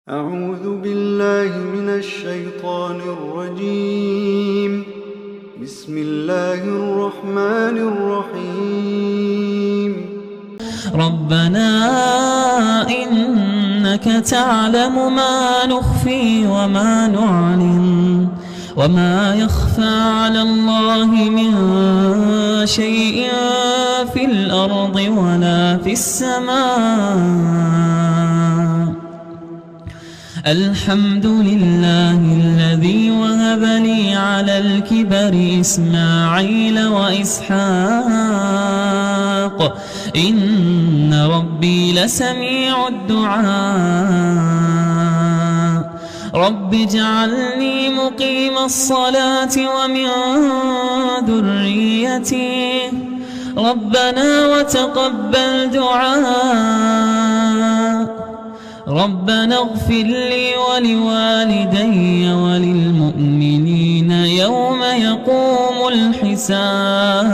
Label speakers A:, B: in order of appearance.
A: أعوذ بالله من الشيطان الرجيم. بسم الله الرحمن الرحيم.
B: ربنا إنك تعلم ما نخفي وما نعلن وما يخفى على الله من شيء في الأرض ولا في السماء. الحمد لله الذي وهب لي على الكبر إسماعيل وإسحاق إن ربي لسميع الدعاء. رب اجعلني مقيم الصلاة ومن ذريتي ربنا وتقبل دعاء. ربنا اغفر لي ولوالدي وللمؤمنين يوم يقوم الحساب.